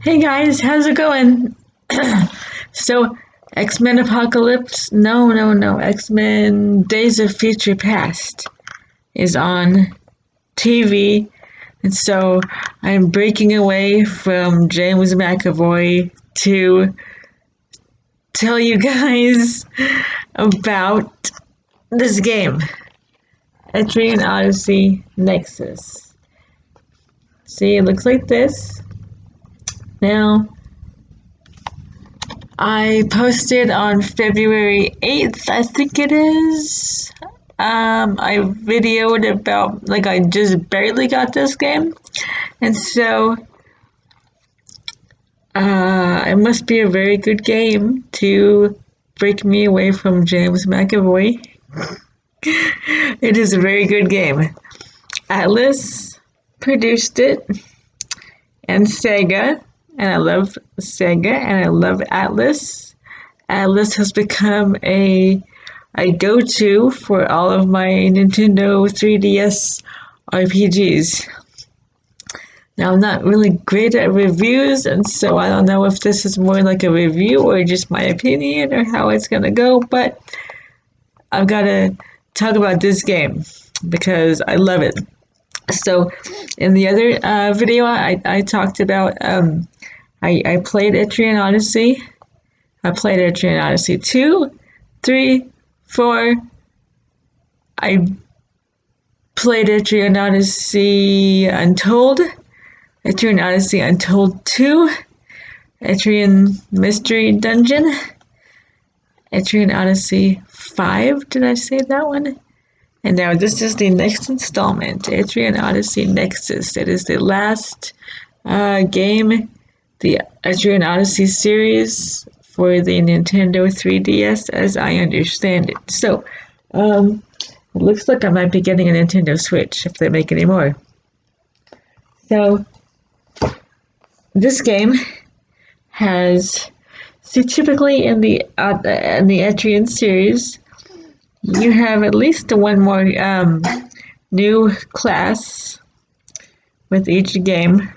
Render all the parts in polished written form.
Hey guys, how's it going? So, X-Men Apocalypse? No. X-Men Days of Future Past is on TV, and so I'm breaking away from James McAvoy to tell you guys about this game, Etrian Odyssey Nexus. See, it looks like this. Now, I posted on February 8th, I think it is. I videoed about, like, I just barely got this game. And so, it must be a very good game to break me away from James McAvoy. It is a very good game. Atlas produced it, and Sega. And I love Sega, and I love Atlas. Atlas has become a go-to for all of my Nintendo 3DS RPGs. Now, I'm not really great at reviews, and so I don't know if this is more like a review or just my opinion or how it's gonna go, but I've got to talk about this game because I love it. So, in the other video, I talked about I played Etrian Odyssey. I played Etrian Odyssey 2, 3, 4. I played Etrian Odyssey Untold, Etrian Odyssey Untold 2, Etrian Mystery Dungeon, Etrian Odyssey 5. Did I say that one? And now this is the next installment, Etrian Odyssey Nexus. It is the last game, the Etrian Odyssey series for the Nintendo 3DS, as I understand it. So, it looks like I might be getting a Nintendo Switch if they make any more. So, this game has, see, typically in the Etrian series, you have at least one more new class with each game.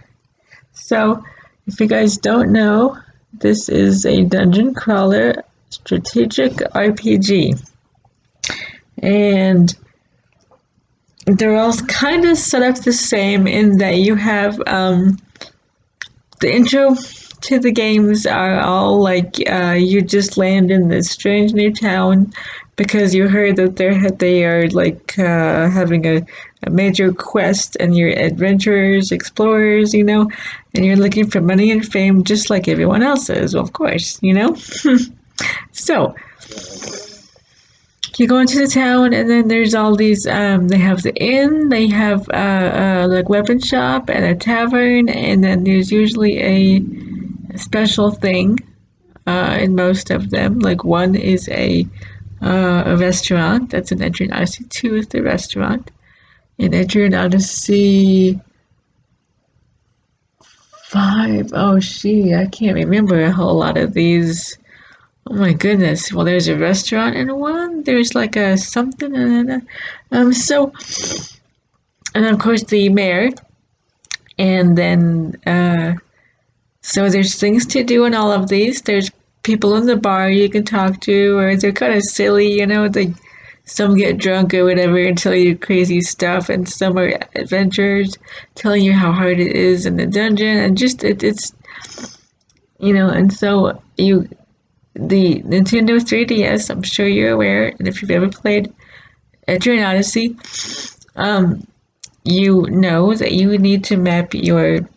So, if you guys don't know, this is a dungeon crawler strategic RPG. And they're all kind of set up the same in that you have the intro to the games are all like you just land in this strange new town because you heard that they are like having a major quest, and you're adventurers, explorers, and you're looking for money and fame just like everyone else is, of course, So, you go into the town, and then there's all these, they have the inn, they have like weapon shop and a tavern, and then there's usually a special thing in most of them. Like one is a restaurant. That's an Etrian Odyssey 2 is the restaurant. In Etrian Odyssey 5, oh gee, I can't remember a whole lot of these. Oh my goodness. Well, there's a restaurant in one. There's like a something and and of course the mayor. And then so there's things to do in all of these. There's people in the bar you can talk to, or they're kind of silly, some get drunk or whatever and tell you crazy stuff, and some are adventurers telling you how hard it is in the dungeon, and just it's and so the Nintendo 3DS, I'm sure you're aware, and if you've ever played Etrian Odyssey, you know that you need to map your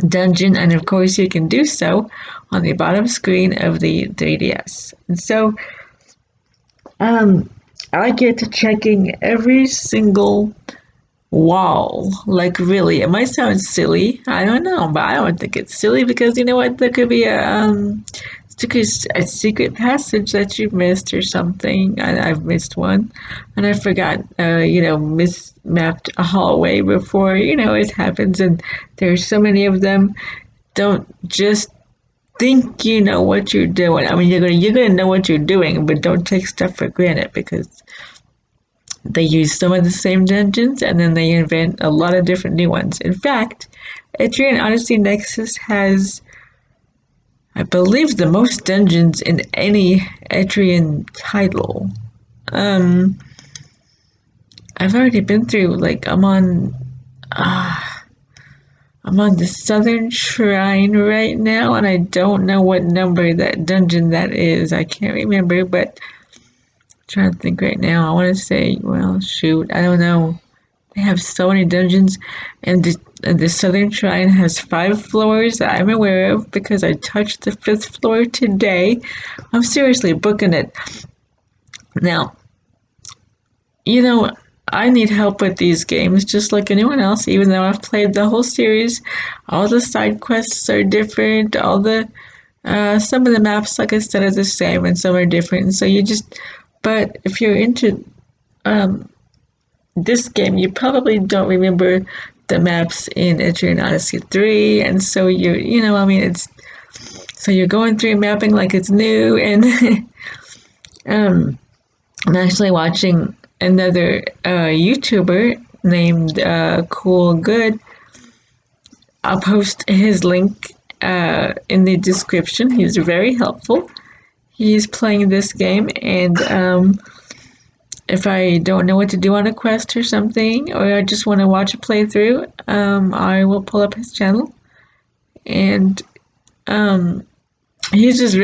dungeon, and of course you can do so on the bottom screen of the 3DS. And so I get to checking every single wall. Like, really, it might sound silly, I don't know, but I don't think it's silly, because you know what, there could be a secret passage that you missed or something, and I've missed one, and I forgot, mismapped a hallway before, it happens, and there's so many of them. Don't just think you know what you're doing. I mean, you're gonna know what you're doing, but don't take stuff for granted, because they use some of the same dungeons, and then they invent a lot of different new ones. In fact, Etrian Odyssey Nexus has I believe the most dungeons in any Etrian title. Um, I've already been through, like, I'm on the Southern Shrine right now, and I don't know what number that dungeon that is. I can't remember, but I'm trying to think right now. I want to say, well, shoot, I don't know. They have so many dungeons, and the Southern Shrine has 5 floors that I'm aware of because I touched the 5th floor today. I'm seriously booking it. Now, you know, I need help with these games just like anyone else, even though I've played the whole series. All the side quests are different, all the some of the maps, like I said, are the same and some are different. So but if you're into um, this game, you probably don't remember the maps in Etrian Odyssey 3, and so so you're going through mapping like it's new, and I'm actually watching another YouTuber named CoolGood. I'll post his link in the description. He's very helpful. He's playing this game, and if I don't know what to do on a quest or something, or I just want to watch a playthrough, I will pull up his channel. And he's just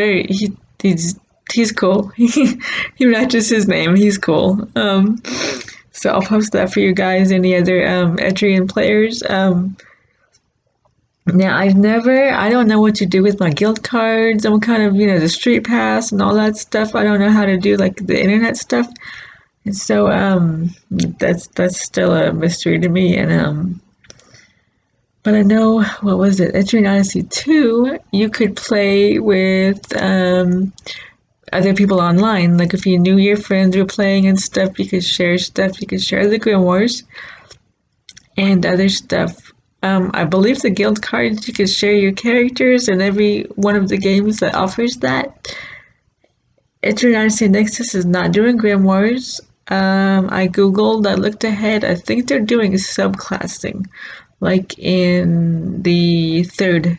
he's cool. He matches his name. He's cool. So I'll post that for you guys. Any other Etrian players? Now I don't know what to do with my guild cards. I'm kind of, the street pass and all that stuff. I don't know how to do like the internet stuff. And so that's still a mystery to me. And but I know, what was it? Etrian Odyssey 2, you could play with other people online. Like if you knew your friends were playing and stuff, you could share stuff. You could share the grimoires and other stuff. I believe the guild cards, you could share your characters in every one of the games that offers that. Etrian Odyssey Nexus is not doing grimoires. I googled, I looked ahead. I think they're doing subclassing, like in the third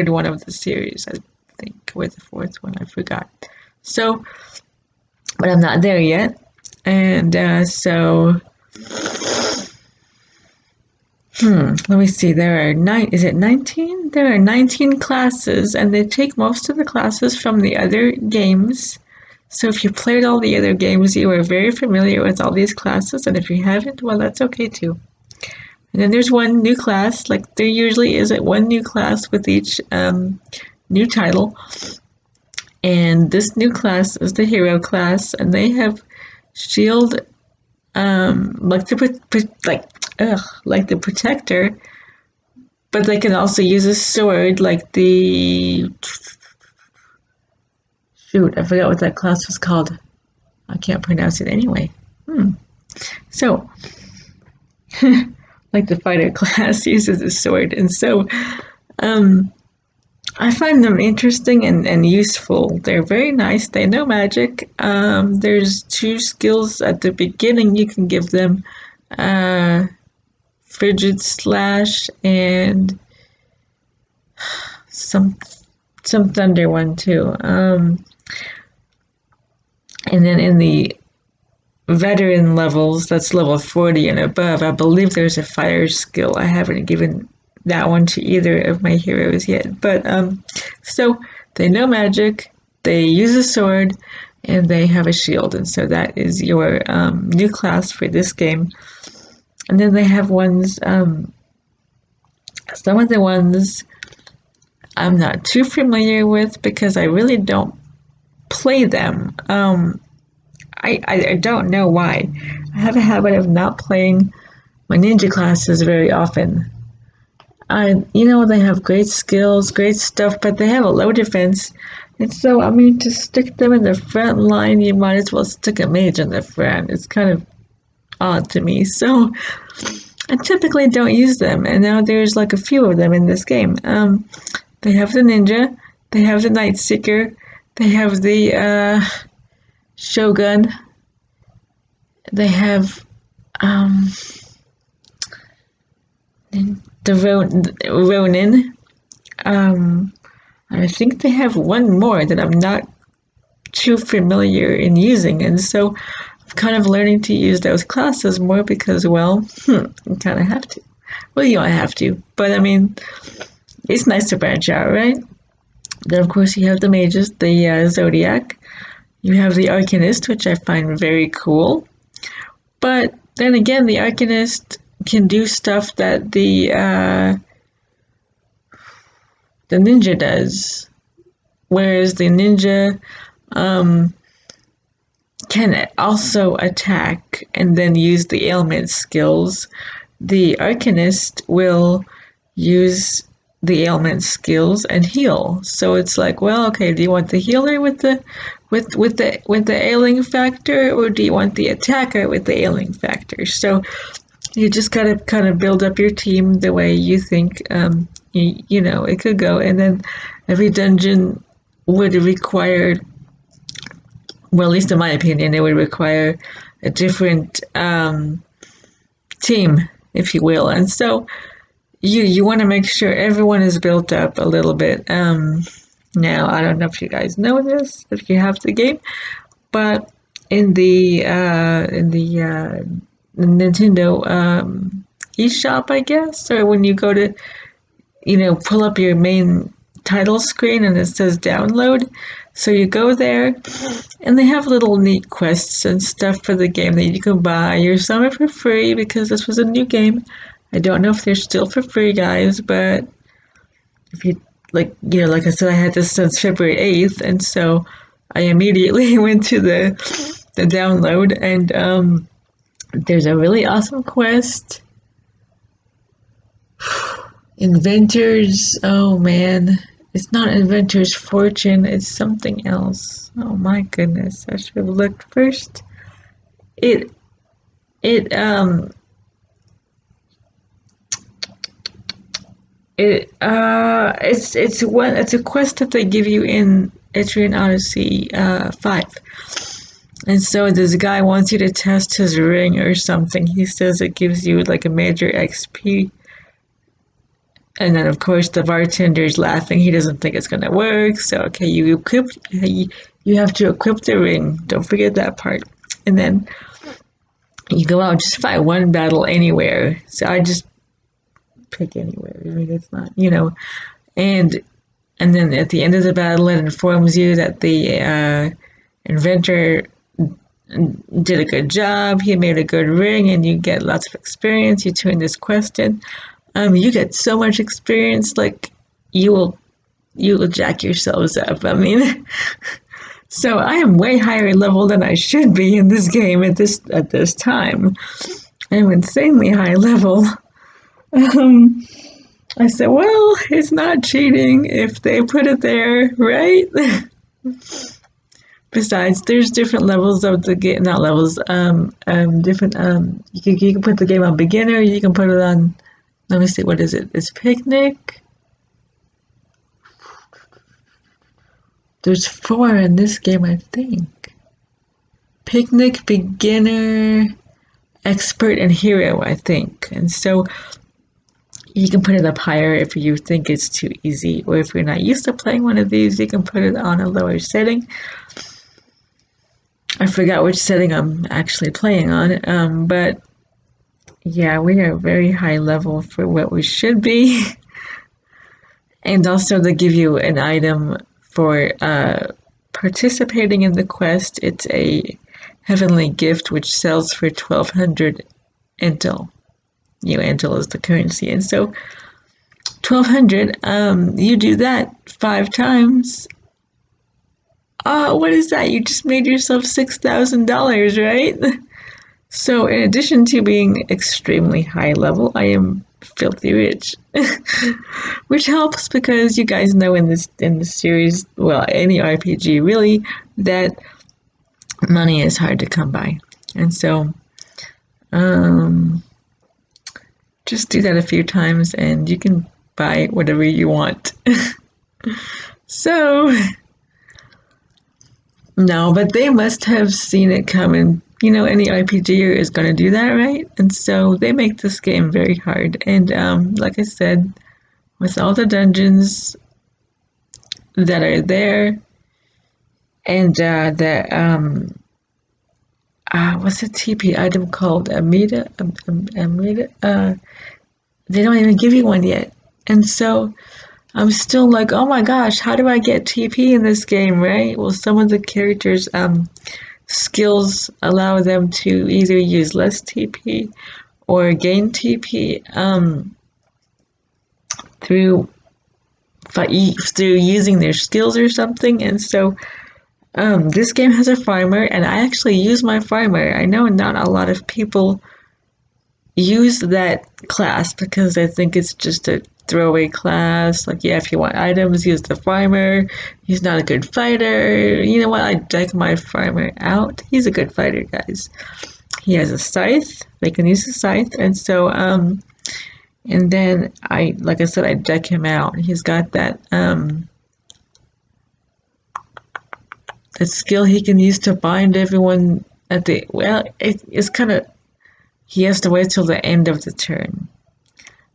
one of the series, I think, or the 4th one, I forgot. So, but I'm not there yet, and let me see. Is it 19? There are 19 classes, and they take most of the classes from the other games. So if you played all the other games, you are very familiar with all these classes, and if you haven't, well, that's okay too. And then there's one new class, like there usually is one new class with each new title. And this new class is the hero class, and they have shield, like the protector, but they can also use a sword, like shoot, I forgot what that class was called. I can't pronounce it anyway. So, like the fighter class uses a sword, and so I find them interesting and useful. They're very nice. They know magic. There's 2 skills at the beginning you can give them. Frigid Slash and some thunder one too. And then in the veteran levels, that's level 40 and above, I believe there's a fire skill. I haven't given that one to either of my heroes yet. But so they know magic, they use a sword, and they have a shield. And so that is your new class for this game. And then they have ones, some of the ones I'm not too familiar with because I really don't play them. I don't know why. I have a habit of not playing my ninja classes very often. They have great skills, great stuff, but they have a low defense. And so, to stick them in the front line, you might as well stick a mage in the front. It's kind of odd to me. So, I typically don't use them. And now there's like a few of them in this game. They have the ninja, they have the night seeker, they have the shogun, they have the Ronin. I think they have one more that I'm not too familiar in using, and so I'm kind of learning to use those classes more because, well, you kind of have to. Well, you don't have to, but I mean, it's nice to branch out, right? Then, of course, you have the mages, the Zodiac. You have the Arcanist, which I find very cool. But then again, the Arcanist can do stuff that the ninja does, whereas the ninja can also attack and then use the ailment skills. The Arcanist will use the ailment skills and heal. So it's like, well, okay, do you want the healer with the ailing factor, or do you want the attacker with the ailing factor? So you just gotta kind of build up your team the way you think you know it could go, and then every dungeon would require, well, at least in my opinion, it would require a different team, if you will, and so you want to make sure everyone is built up a little bit. Now, I don't know if you guys know this, if you have the game, but in the Nintendo eShop, I guess, or when you go to, pull up your main title screen and it says download, so you go there and they have little neat quests and stuff for the game that you can buy, or some are for free because this was a new game. I don't know if they're still for free, guys, but if you like I said, I had this since February 8th, and so I immediately went to the download, and there's a really awesome quest. Inventors, oh man, it's not Inventor's Fortune, it's something else. Oh my goodness, I should have looked first. It's a quest that they give you in Etrian Odyssey 5. And so this guy wants you to test his ring or something. He says it gives you like a major XP. And then of course the bartender's laughing. He doesn't think it's gonna work. So okay, you have to equip the ring. Don't forget that part. And then you go out, just fight one battle anywhere. So I just pick anywhere. I mean, it's not, and then at the end of the battle, it informs you that the inventor did a good job. He made a good ring, and you get lots of experience. You turn this quest in. You get so much experience, like you will jack yourselves up. I mean, so I am way higher level than I should be in this game at this time. I'm insanely high level. I said, well, it's not cheating if they put it there, right? Besides, there's different levels of the game, not levels, different, you can put the game on beginner, you can put it on, let me see, what is it? It's picnic. There's 4 in this game, I think. Picnic, beginner, expert, and hero, I think. And so you can put it up higher if you think it's too easy, or if you're not used to playing one of these, you can put it on a lower setting. I forgot which setting I'm actually playing on, but yeah, we are very high level for what we should be. And also they give you an item for participating in the quest. It's a heavenly gift which sells for 1,200 intel. Intel is the currency, and so 1,200. You do that 5 times. What is that? You just made yourself $6,000, right? So, in addition to being extremely high level, I am filthy rich, which helps because you guys know in this series, well, any RPG really, that money is hard to come by, and so just do that a few times and you can buy whatever you want. So, no, but they must have seen it coming. Any RPGer is going to do that, right? And so they make this game very hard. And like I said, with all the dungeons, that are there, and what's the TP item called? Amida. They don't even give you one yet, and so I'm still like, oh my gosh, how do I get TP in this game, right? Well, some of the characters' skills allow them to either use less TP or gain TP through using their skills or something. And so this game has a farmer, and I actually use my farmer. I know not a lot of people use that class because I think it's just a throwaway class. Like, yeah, if you want items, use the farmer. He's not a good fighter. You know what? I deck my farmer out. He's a good fighter, guys. He has a scythe. They can use the scythe, and so and then like I said, I deck him out. He's got that that skill he can use to bind everyone at the it's kind of, he has to wait till the end of the turn.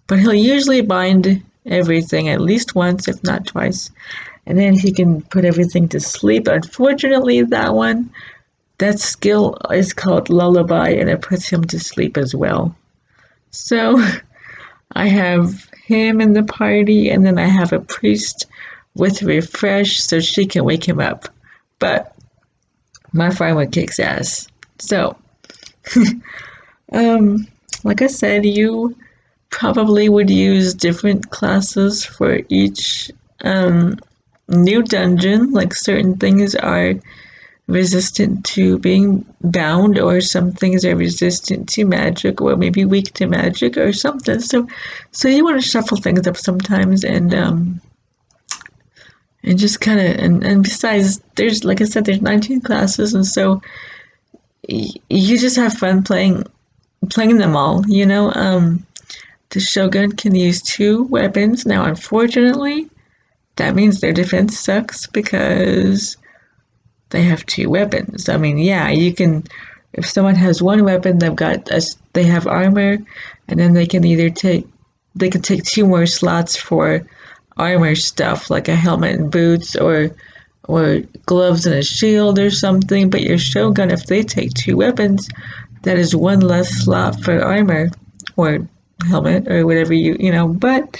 But he'll usually bind everything at least once, if not twice. And then he can put everything to sleep. Unfortunately, that skill is called Lullaby, and it puts him to sleep as well. So I have him in the party, and then I have a priest with Refresh so she can wake him up. But my farmer kicks ass. So, like I said, you probably would use different classes for each new dungeon. Like, certain things are resistant to being bound, or some things are resistant to magic, or maybe weak to magic or something. So you want to shuffle things up sometimes, and just kind of, and besides, there's, like I said, there's 19 classes, and so you just have fun playing them all, you know. The Shogun can use 2 weapons. Now, unfortunately, that means their defense sucks because they have 2 weapons. I mean, yeah, you can, if someone has 1 weapon, they have armor, and then they can take 2 more slots for armor stuff, like a helmet and boots, or gloves and a shield or something. But your Shogun, if they take 2 weapons, that is 1 less slot for armor or helmet or whatever you know. But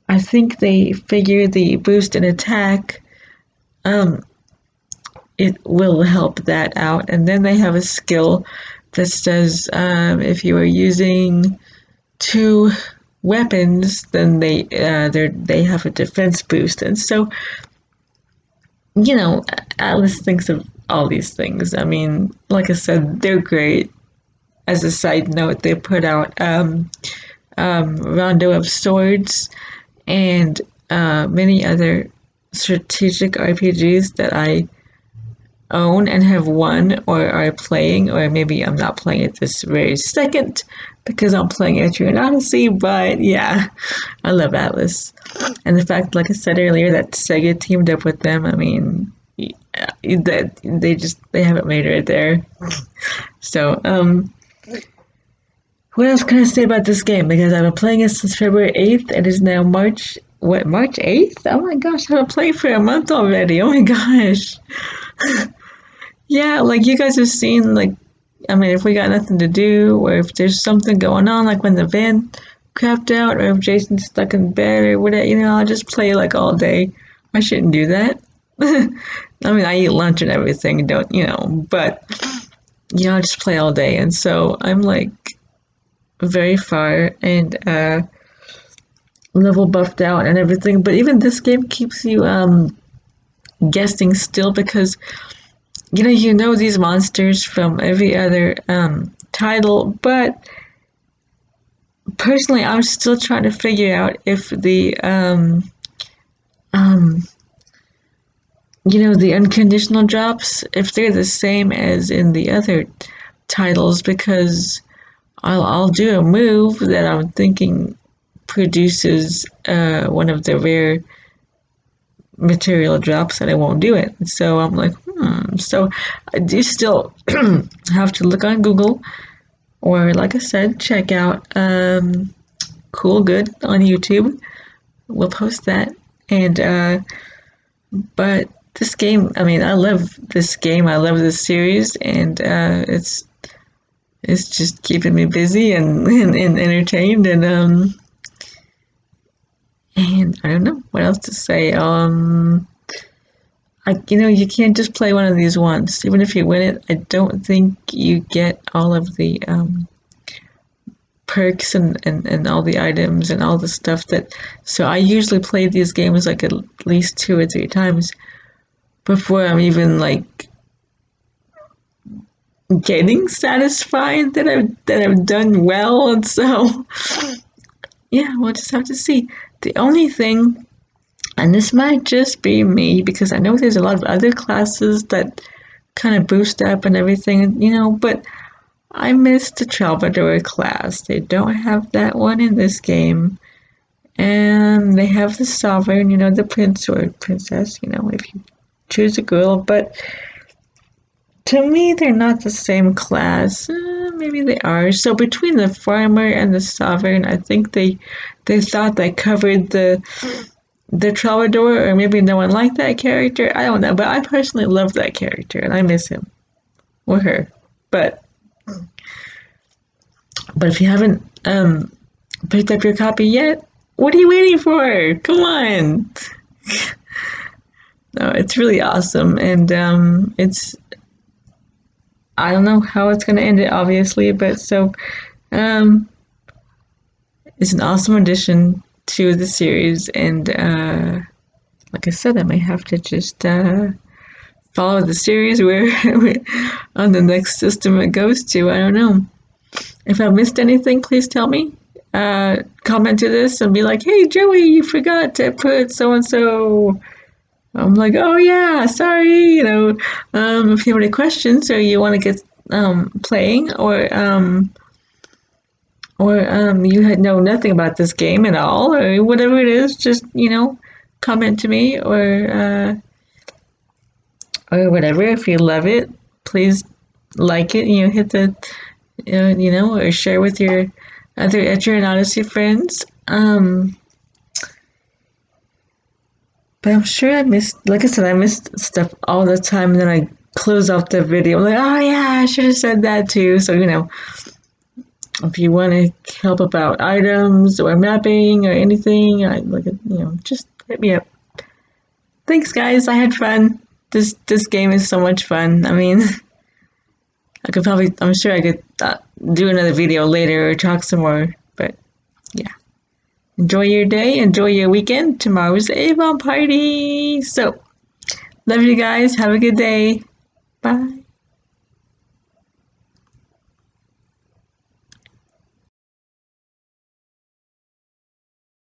I think they figure the boost in attack, it will help that out. And then they have a skill that says if you are using 2 weapons, then they have a defense boost. And so, you know, Atlas thinks of all these things. I mean, like I said, they're great. As a side note, they put out Rondo of Swords and many other strategic RPGs that I own and have won or are playing, or maybe I'm not playing it this very second because I'm playing Etrian Odyssey. But yeah, I love Atlas, and the fact, like I said earlier, that Sega teamed up with them. I mean, that they have it made right there. So what else can I say about this game? Because I've been playing it since February 8th. It is now March 8th? Oh my gosh, I've been playing for a month already. Oh my gosh. Yeah, like you guys have seen, like, I mean, if we got nothing to do, or if there's something going on, like when the van crapped out, or if Jason's stuck in bed or whatever, you know, I'll just play like all day. I shouldn't do that. I mean, I eat lunch and everything, don't, you know, but, you know, I just play all day. And so I'm like very far and level buffed out and everything. But even this game keeps you guessing still, because you know these monsters from every other title, but personally I'm still trying to figure out if the the unconditional drops, if they're the same as in the other titles, because I'll do a move that I'm thinking produces one of the rare material drops, and I won't do it. So I'm like, So I do still have to look on Google, or like I said, check out CoolGood on YouTube. We'll post that, and But this game, I mean, I love this game. I love this series, and it's just keeping me busy and entertained, and I don't know what else to say. You can't just play one of these once. Even if you win it, I don't think you get all of the perks and all the items and all the stuff that. So I usually play these games like at least 2 or 3 times before I'm even like getting satisfied that I've done well. And so yeah, we'll just have to see. The only thing, and this might just be me because I know there's a lot of other classes that kind of boost up and everything, but I missed the Troubadour class. They don't have that one in this game. And they have the Sovereign, the Prince or Princess, if you choose a girl. But to me, they're not the same class. Maybe they are. So between the Farmer and the Sovereign, I think they thought they covered the Troubadour, or maybe no one liked that character. I don't know, but I personally love that character, and I miss him or her. But if you haven't picked up your copy yet, what are you waiting for? Come on! No, it's really awesome, and I don't know how it's gonna end it, obviously, but so it's an awesome addition to the series, and like I said, I may have to just follow the series where on the next system it goes to. I don't know. If I missed anything, please tell me. Comment to this and be like, "Hey, Joey, you forgot to put so and so." I'm like, "Oh yeah, sorry." If you have any questions or you want to get playing, or you had know nothing about this game at all, or whatever it is, just comment to me, or whatever. If you love it, please like it. Hit the or share with your other Etrian Odyssey friends. But I'm sure like I said, I missed stuff all the time, and then I close off the video. I'm like, oh yeah, I should have said that too. So, if you want to help about items or mapping or anything, just hit me up. Thanks, guys. I had fun. This game is so much fun. I mean, I'm sure I could do another video later or talk some more. But yeah, enjoy your day. Enjoy your weekend. Tomorrow's the Avon party. So, love you guys. Have a good day. Bye.